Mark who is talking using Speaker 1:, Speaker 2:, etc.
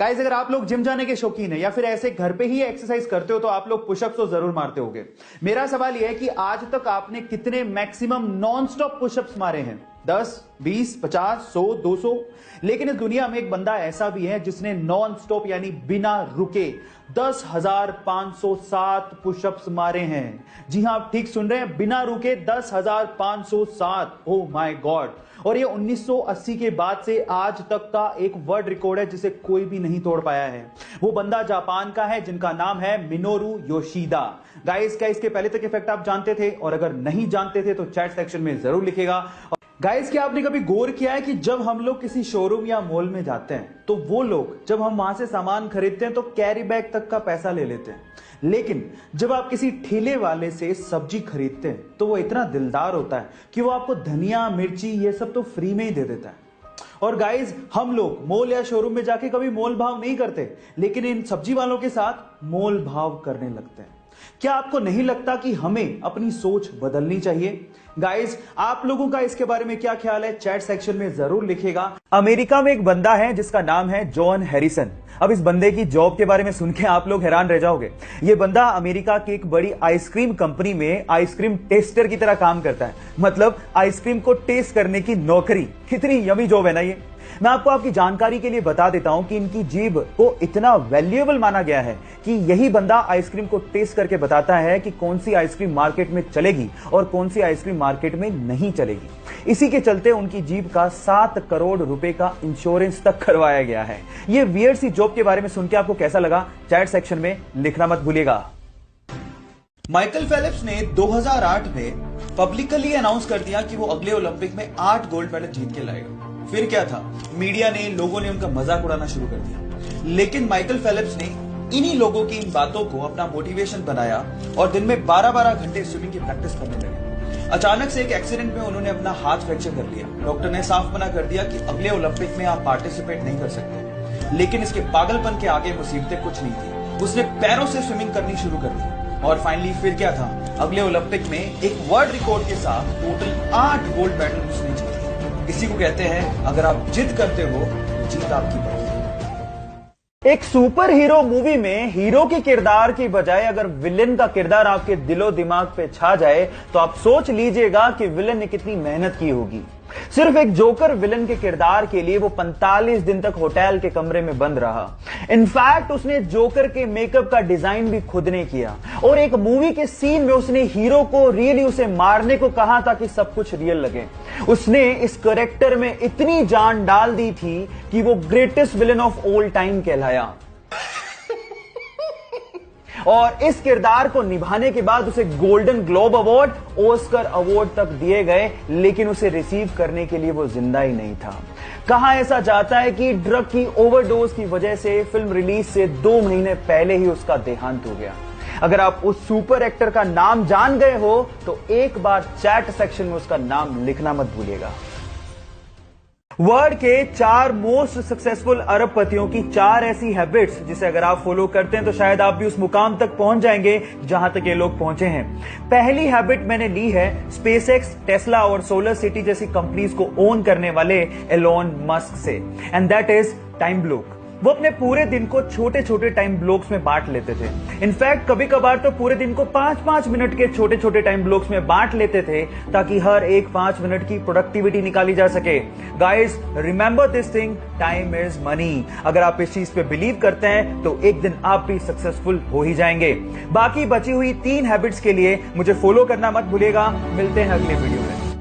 Speaker 1: Guys, अगर आप लोग जिम जाने के शौकीन है या फिर ऐसे घर पे ही एक्सरसाइज करते हो तो आप लोग पुशअप्स तो जरूर मारते होगे। मेरा सवाल यह है कि आज तक आपने कितने मैक्सिमम नॉन स्टॉप पुशअप्स मारे हैं? 10, 20, 50, 100, 200? लेकिन इस दुनिया में एक बंदा ऐसा भी है जिसने नॉन स्टॉप यानी बिना रुके 10,507 पुशअप्स मारे हैं। जी हां, आप ठीक सुन रहे हैं, बिना रुके 10,507। Oh my God. और ये 1980 के बाद से आज तक का एक वर्ल्ड रिकॉर्ड है जिसे कोई भी नहीं तोड़ पाया है। वो बंदा जापान का है जिनका नाम है मिनोरू योशिदा। गाइस, क्या इसके पहले तक इफेक्ट आप जानते थे? और अगर नहीं जानते थे तो चैट सेक्शन में जरूर लिखेगा। गाइस, क्या आपने कभी गौर किया है कि जब हम लोग किसी शोरूम या मॉल में जाते हैं तो वो लोग जब हम वहां से सामान खरीदते हैं तो कैरी बैग तक का पैसा ले लेते हैं, लेकिन जब आप किसी ठेले वाले से सब्जी खरीदते हैं तो वो इतना दिलदार होता है कि वो आपको धनिया, मिर्ची ये सब तो फ्री में ही दे देता है। और गाइस, हम लोग मॉल या शोरूम में जाके कभी मोल भाव नहीं करते, लेकिन इन सब्जी वालों के साथ मोल भाव करने लगते हैं। क्या आपको नहीं लगता कि हमें अपनी सोच बदलनी चाहिए? गाइस, आप लोगों का इसके बारे में क्या ख्याल है? चैट सेक्शन में जरूर लिखेगा। अमेरिका में एक बंदा है जिसका नाम है जॉन हैरिसन। अब इस बंदे की जॉब के बारे में सुन के आप लोग हैरान रह जाओगे। ये बंदा अमेरिका की एक बड़ी आइसक्रीम कंपनी में आइसक्रीम टेस्टर की तरह काम करता है। मतलब आइसक्रीम को टेस्ट करने की नौकरी। कितनी यमी जॉब है ना ये। मैं आपको आपकी जानकारी के लिए बता देता हूं कि इनकी जीभ को इतना वैल्यूएबल माना गया है कि यही बंदा आइसक्रीम को टेस्ट करके बताता है कि कौन सी आइसक्रीम मार्केट में चलेगी और कौन सी आइसक्रीम मार्केट में नहीं चलेगी। इसी के चलते उनकी जीभ का 7 करोड़ रुपए का इंश्योरेंस तक करवाया गया है। ये वियर्ड सी जॉब के बारे में सुन के आपको कैसा लगा? चैट सेक्शन में लिखना मत भूलिएगा। माइकल फेलिप्स ने 2008 में पब्लिकली अनाउंस कर दिया कि वो अगले ओलंपिक में 8 गोल्ड मेडल जीत के लाएगा। फिर क्या था, मीडिया ने, लोगों ने उनका मजाक उड़ाना शुरू कर दिया। लेकिन माइकल फेलिप्स ने इन्हीं लोगों की इन बातों को अपना मोटिवेशन बनाया और दिन में 12-12 घंटे स्विमिंग की प्रैक्टिस करने लगे। अचानक से एक एक्सीडेंट में उन्होंने अपना हाथ फ्रैक्चर कर लिया। डॉक्टर ने साफ मना कर दिया कि अगले ओलंपिक में आप पार्टिसिपेट नहीं कर सकते। लेकिन इसके पागलपन के आगे मुसीबतें कुछ नहीं थी। उसने पैरों से स्विमिंग करनी शुरू कर दी और फाइनली फिर क्या था, अगले ओलंपिक में एक वर्ल्ड रिकॉर्ड के साथ टोटल 8 गोल्ड मेडल उसने जीते। इसी को कहते हैं, अगर आप जिद करते हो तो जीत आपकी बनती है। एक सुपर हीरो मूवी में हीरो के किरदार की बजाय अगर विलेन का किरदार आपके दिलो दिमाग पे छा जाए तो आप सोच लीजिएगा कि विलेन ने कितनी मेहनत की होगी। सिर्फ एक जोकर विलेन के किरदार के लिए वो 45 दिन तक होटल के कमरे में बंद रहा। इनफैक्ट उसने जोकर के मेकअप का डिजाइन भी खुद ने किया और एक मूवी के सीन में उसने हीरो को रियली उसे मारने को कहा ताकि सब कुछ रियल लगे। उसने इस कैरेक्टर में इतनी जान डाल दी थी कि वो greatest villain of all time कहलाया। और इस किरदार को निभाने के बाद उसे golden globe award, Oscar award तक दिए गए, लेकिन उसे रिसीव करने के लिए वो जिंदा ही नहीं था। कहा ऐसा जाता है कि ड्रग की ओवरडोज की वजह से फिल्म रिलीज से 2 महीने पहले ही उसका देहांत हो गया। अगर आप उस सुपर एक्टर का नाम जान गए हो तो एक बार चैट सेक्शन में उसका नाम लिखना मत भूलिएगा। वर्ल्ड के 4 मोस्ट सक्सेसफुल अरबपतियों की 4 ऐसी हैबिट्स जिसे अगर आप फॉलो करते हैं तो शायद आप भी उस मुकाम तक पहुंच जाएंगे जहां तक ये लोग पहुंचे हैं। पहली हैबिट मैंने ली है स्पेसएक्स, टेस्ला और सोलर सिटी जैसी कंपनीज को ओन करने वाले एलोन मस्क से, and that is time block. वो अपने पूरे दिन को छोटे छोटे टाइम ब्लॉक्स में बांट लेते थे। इनफैक्ट कभी कभार तो पूरे दिन को 5-5 मिनट के छोटे छोटे टाइम ब्लॉक्स में बांट लेते थे ताकि हर एक 5 मिनट की प्रोडक्टिविटी निकाली जा सके। Guys, remember this thing, time is money. अगर आप इस चीज पे बिलीव करते हैं तो एक दिन आप भी सक्सेसफुल हो ही जाएंगे। बाकी बची हुई 3 हैबिट्स के लिए मुझे फॉलो करना मत भूलिएगा। मिलते हैं अगले वीडियो में।